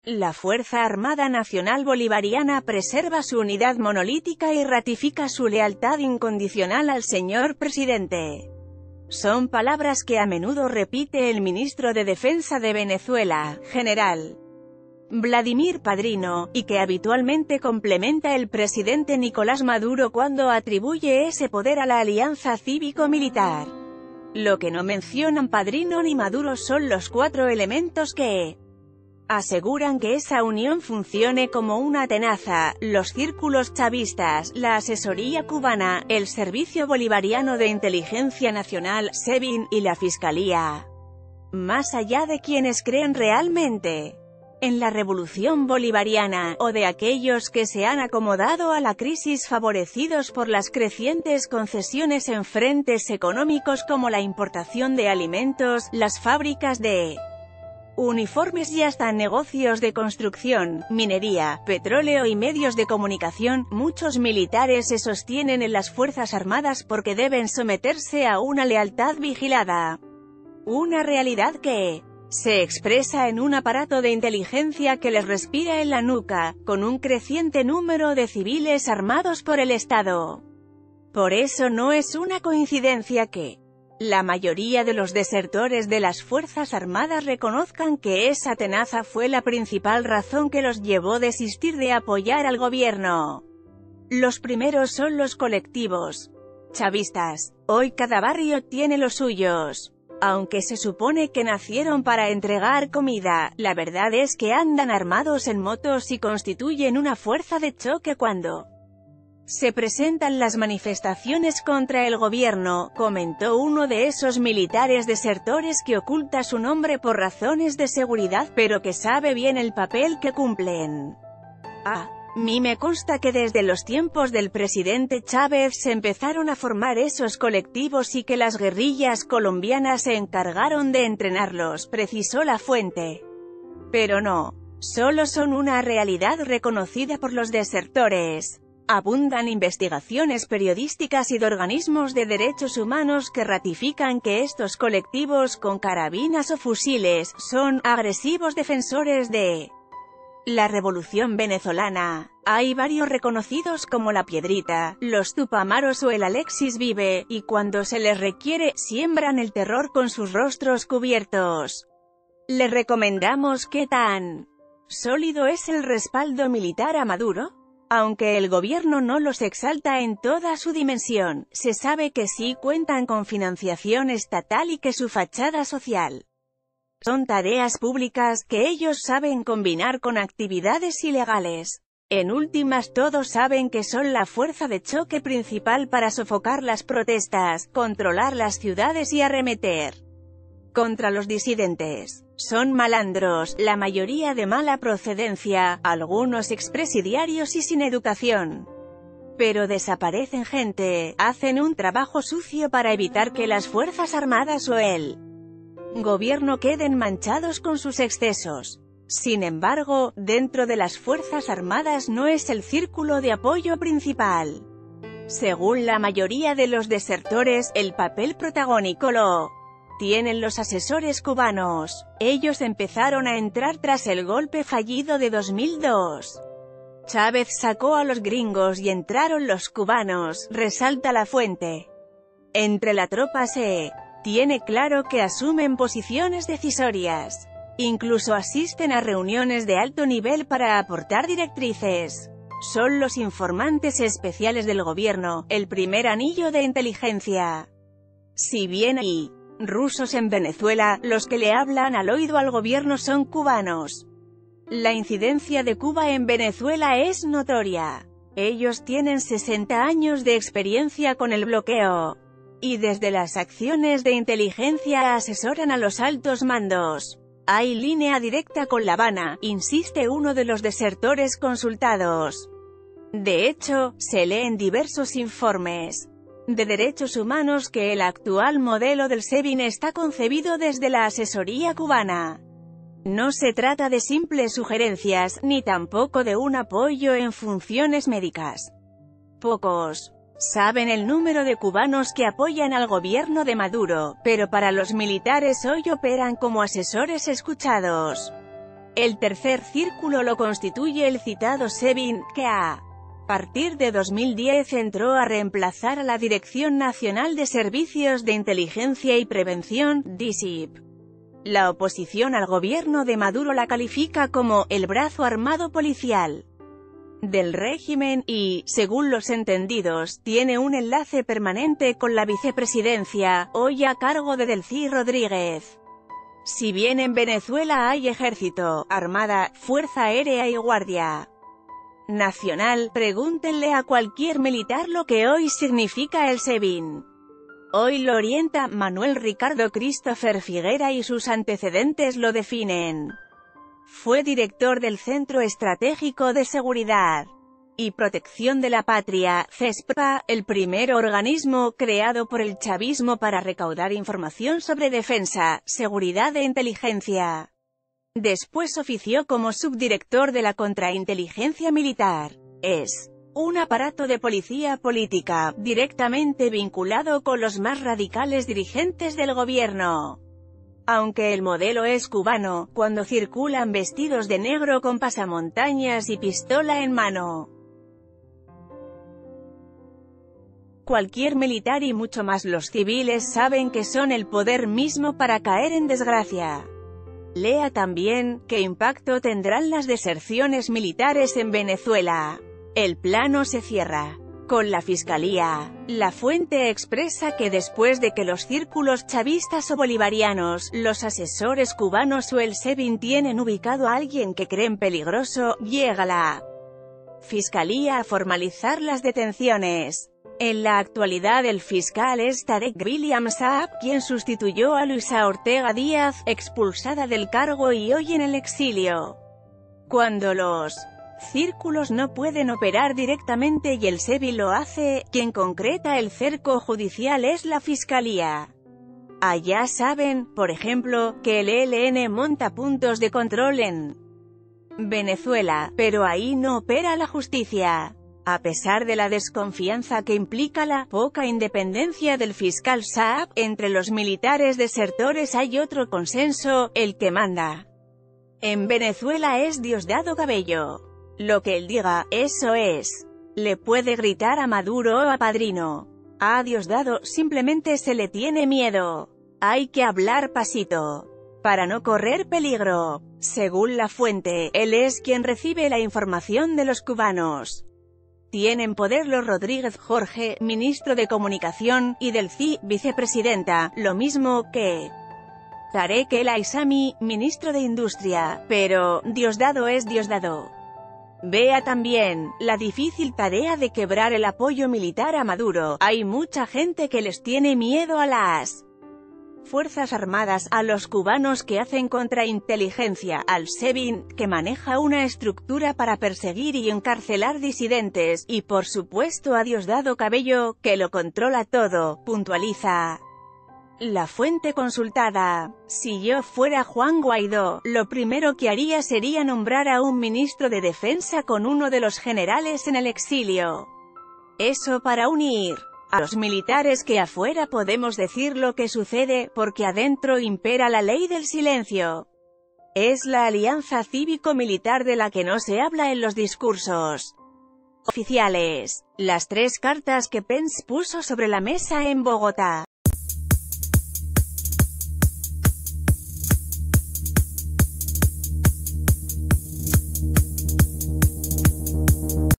La Fuerza Armada Nacional Bolivariana preserva su unidad monolítica y ratifica su lealtad incondicional al señor presidente. Son palabras que a menudo repite el ministro de Defensa de Venezuela, General Vladimir Padrino, y que habitualmente complementa el presidente Nicolás Maduro cuando atribuye ese poder a la alianza cívico-militar. Lo que no mencionan Padrino ni Maduro son los 4 elementos que aseguran que esa unión funcione como una tenaza: los círculos chavistas, la asesoría cubana, el Servicio Bolivariano de Inteligencia Nacional, SEBIN, y la Fiscalía. Más allá de quienes creen realmente en la revolución bolivariana, o de aquellos que se han acomodado a la crisis favorecidos por las crecientes concesiones en frentes económicos como la importación de alimentos, las fábricas de uniformes y hasta negocios de construcción, minería, petróleo y medios de comunicación, muchos militares se sostienen en las Fuerzas Armadas porque deben someterse a una lealtad vigilada. Una realidad que se expresa en un aparato de inteligencia que les respira en la nuca, con un creciente número de civiles armados por el Estado. Por eso no es una coincidencia que la mayoría de los desertores de las Fuerzas Armadas reconozcan que esa tenaza fue la principal razón que los llevó a desistir de apoyar al gobierno. Los primeros son los colectivos chavistas. Hoy cada barrio tiene los suyos. Aunque se supone que nacieron para entregar comida, la verdad es que andan armados en motos y constituyen una fuerza de choque cuando se presentan las manifestaciones contra el gobierno, comentó uno de esos militares desertores que oculta su nombre por razones de seguridad, pero que sabe bien el papel que cumplen. A mí me consta que desde los tiempos del presidente Chávez se empezaron a formar esos colectivos y que las guerrillas colombianas se encargaron de entrenarlos, precisó la fuente. Pero no, solo son una realidad reconocida por los desertores. Abundan investigaciones periodísticas y de organismos de derechos humanos que ratifican que estos colectivos con carabinas o fusiles son agresivos defensores de la revolución venezolana. Hay varios reconocidos como la Piedrita, los Tupamaros o el Alexis Vive, y cuando se les requiere, siembran el terror con sus rostros cubiertos. Les recomendamos qué tan sólido es el respaldo militar a Maduro. Aunque el gobierno no los exalta en toda su dimensión, se sabe que sí cuentan con financiación estatal y que su fachada social son tareas públicas que ellos saben combinar con actividades ilegales. En últimas, todos saben que son la fuerza de choque principal para sofocar las protestas, controlar las ciudades y arremeter contra los disidentes. Son malandros, la mayoría de mala procedencia, algunos expresidiarios y sin educación. Pero desaparecen gente, hacen un trabajo sucio para evitar que las Fuerzas Armadas o el gobierno queden manchados con sus excesos. Sin embargo, dentro de las Fuerzas Armadas no es el círculo de apoyo principal. Según la mayoría de los desertores, el papel protagónico lo tienen los asesores cubanos. Ellos empezaron a entrar tras el golpe fallido de 2002. Chávez sacó a los gringos y entraron los cubanos, resalta la fuente. Entre la tropa se tiene claro que asumen posiciones decisorias. Incluso asisten a reuniones de alto nivel para aportar directrices. Son los informantes especiales del gobierno, el primer anillo de inteligencia. Si bien hay rusos en Venezuela, los que le hablan al oído al gobierno son cubanos. La incidencia de Cuba en Venezuela es notoria. Ellos tienen 60 años de experiencia con el bloqueo. Y desde las acciones de inteligencia asesoran a los altos mandos. Hay línea directa con La Habana, insiste uno de los desertores consultados. De hecho, se lee en diversos informes de derechos humanos que el actual modelo del SEBIN está concebido desde la asesoría cubana. No se trata de simples sugerencias, ni tampoco de un apoyo en funciones médicas. Pocos saben el número de cubanos que apoyan al gobierno de Maduro, pero para los militares hoy operan como asesores escuchados. El tercer círculo lo constituye el citado SEBIN, que a partir de 2010 entró a reemplazar a la Dirección Nacional de Servicios de Inteligencia y Prevención, DISIP. La oposición al gobierno de Maduro la califica como «el brazo armado policial» del régimen, y, según los entendidos, tiene un enlace permanente con la vicepresidencia, hoy a cargo de Delcy Rodríguez. Si bien en Venezuela hay ejército, armada, fuerza aérea y guardia nacional, pregúntenle a cualquier militar lo que hoy significa el SEBIN. Hoy lo orienta Manuel Ricardo Christopher Figuera y sus antecedentes lo definen. Fue director del Centro Estratégico de Seguridad y Protección de la Patria, CESPA, el primer organismo creado por el chavismo para recaudar información sobre defensa, seguridad e inteligencia. Después ofició como subdirector de la Contrainteligencia Militar. Es un aparato de policía política, directamente vinculado con los más radicales dirigentes del gobierno. Aunque el modelo es cubano, cuando circulan vestidos de negro con pasamontañas y pistola en mano. Cualquier militar y mucho más los civiles saben que son el poder mismo para caer en desgracia. Lea también, ¿qué impacto tendrán las deserciones militares en Venezuela? El plano se cierra con la fiscalía. La fuente expresa que después de que los círculos chavistas o bolivarianos, los asesores cubanos o el SEBIN tienen ubicado a alguien que creen peligroso, llega la fiscalía a formalizar las detenciones. En la actualidad el fiscal es Tarek William Saab, quien sustituyó a Luisa Ortega Díaz, expulsada del cargo y hoy en el exilio. Cuando los círculos no pueden operar directamente y el SEBIN lo hace, quien concreta el cerco judicial es la fiscalía. Allá saben, por ejemplo, que el ELN monta puntos de control en Venezuela, pero ahí no opera la justicia. A pesar de la desconfianza que implica la poca independencia del fiscal Saab, entre los militares desertores hay otro consenso: el que manda en Venezuela es Diosdado Cabello. Lo que él diga, eso es. Le puede gritar a Maduro o a Padrino. A Diosdado simplemente se le tiene miedo. Hay que hablar pasito para no correr peligro. Según la fuente, él es quien recibe la información de los cubanos. Tienen poder los Rodríguez Jorge, ministro de Comunicación, y Delcy, vicepresidenta, lo mismo que Tarek El Aissami, ministro de Industria, pero Diosdado es Diosdado. Vea también la difícil tarea de quebrar el apoyo militar a Maduro. Hay mucha gente que les tiene miedo a las Fuerzas Armadas, a los cubanos que hacen contrainteligencia, al SEBIN, que maneja una estructura para perseguir y encarcelar disidentes, y por supuesto a Diosdado Cabello, que lo controla todo, puntualiza la fuente consultada. Si yo fuera Juan Guaidó, lo primero que haría sería nombrar a un ministro de Defensa con uno de los generales en el exilio. Eso para unir a los militares, que afuera podemos decir lo que sucede, porque adentro impera la ley del silencio. Es la alianza cívico-militar de la que no se habla en los discursos oficiales. Las tres cartas que Pence puso sobre la mesa en Bogotá.